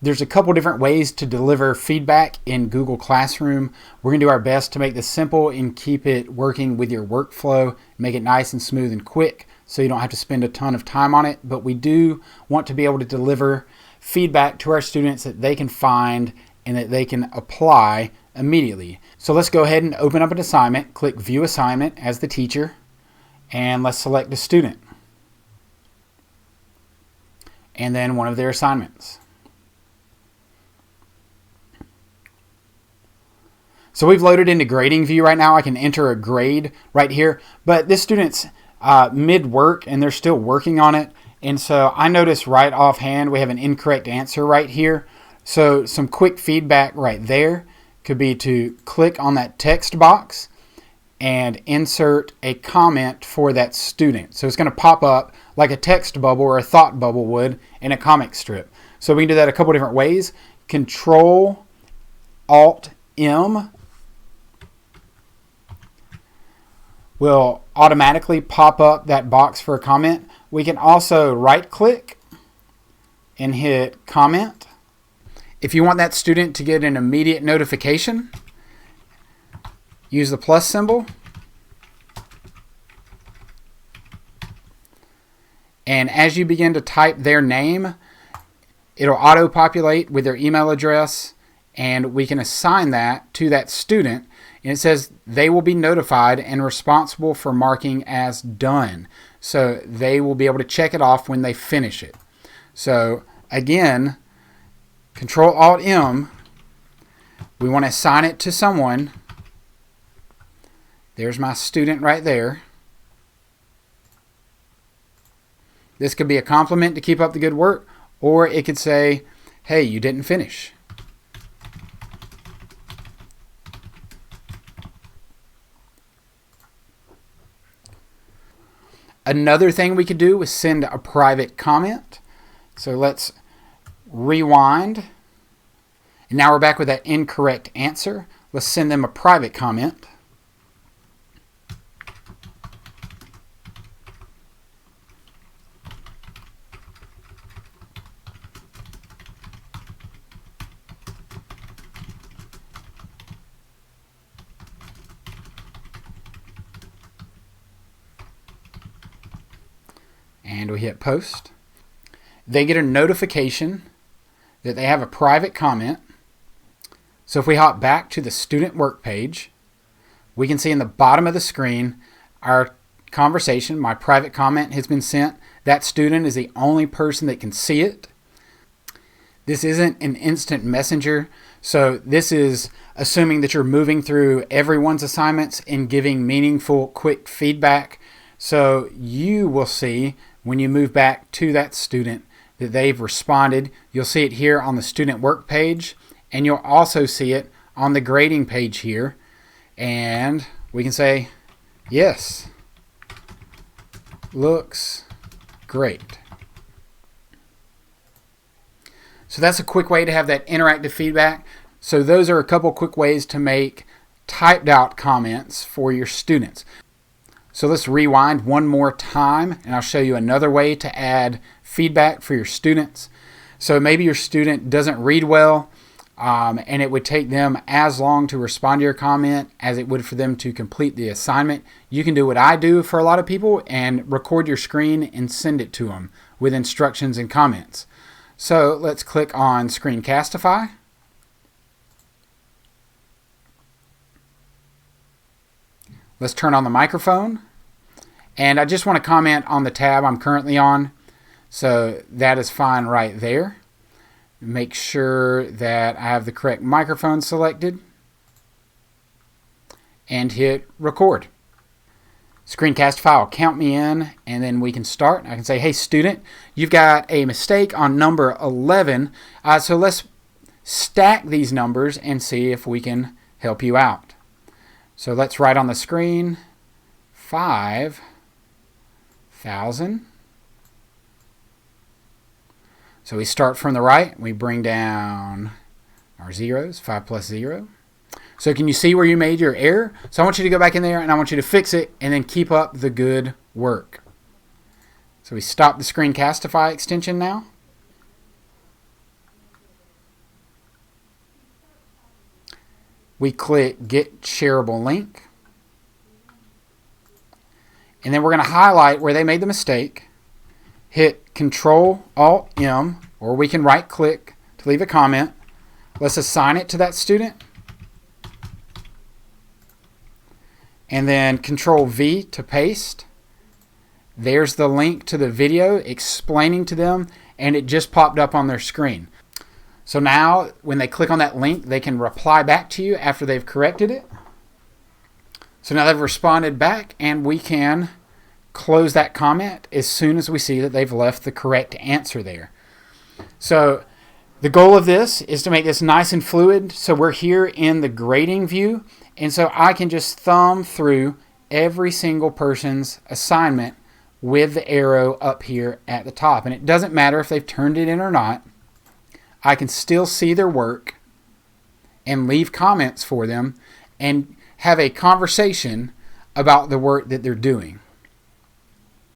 There's a couple different ways to deliver feedback in Google Classroom. We're going to do our best to make this simple and keep it working with your workflow, make it nice and smooth and quick so you don't have to spend a ton of time on it. But we do want to be able to deliver feedback to our students that they can find and that they can apply immediately. So let's go ahead and open up an assignment, click View Assignment as the teacher, and let's select a student and then one of their assignments. So we've loaded into grading view right now. I can enter a grade right here, but this student's mid-work and they're still working on it. And so I notice right offhand we have an incorrect answer right here. So some quick feedback right there could be to click on that text box and insert a comment for that student. So it's going to pop up like a text bubble or a thought bubble would in a comic strip. So we can do that a couple different ways. Control Alt M will automatically pop up that box for a comment. We can also right click and hit comment. If you want that student to get an immediate notification, use the plus symbol. And as you begin to type their name, it'll auto-populate with their email address, and we can assign that to that student. And it says they will be notified and responsible for marking as done. So they will be able to check it off when they finish it. So again, Control Alt M, we want to assign it to someone. There's my student right there. This could be a compliment to keep up the good work, or it could say, hey, you didn't finish. Another thing we could do is send a private comment. So let's rewind. And now we're back with that incorrect answer. Let's send them a private comment. And we hit post. They get a notification that they have a private comment. So if we hop back to the student work page, we can see in the bottom of the screen our conversation, my private comment has been sent. That student is the only person that can see it. This isn't an instant messenger, so this is assuming that you're moving through everyone's assignments and giving meaningful, quick feedback. So you will see when you move back to that student that they've responded. You'll see it here on the student work page, and you'll also see it on the grading page here. And we can say, yes, looks great. So that's a quick way to have that interactive feedback. So those are a couple quick ways to make typed out comments for your students. So let's rewind one more time, and I'll show you another way to add feedback for your students. So maybe your student doesn't read well, and it would take them as long to respond to your comment as it would for them to complete the assignment. You can do what I do for a lot of people and record your screen and send it to them with instructions and comments. So let's click on Screencastify. Let's turn on the microphone, and I just want to comment on the tab I'm currently on, so that is fine right there. Make sure that I have the correct microphone selected and hit record. Screencastify will count me in, and then we can start. I can say, hey student, you've got a mistake on number 11, so let's stack these numbers and see if we can help you out. So let's write on the screen 5,000. So we start from the right, we bring down our zeros, 5 plus 0. So can you see where you made your error? So I want you to go back in there and I want you to fix it and then keep up the good work. So we stop the Screencastify extension now. we click Get Shareable Link. And then we're going to highlight where they made the mistake. Hit Control-Alt-M, or we can right-click to leave a comment. Let's assign it to that student. And then Control-V to paste. There's the link to the video explaining to them, and it just popped up on their screen. So now when they click on that link, they can reply back to you after they've corrected it. So now they've responded back, and we can close that comment as soon as we see that they've left the correct answer there. So the goal of this is to make this nice and fluid. So we're here in the grading view, and so I can just thumb through every single person's assignment with the arrow up here at the top. And it doesn't matter if they've turned it in or not. I can still see their work and leave comments for them and have a conversation about the work that they're doing.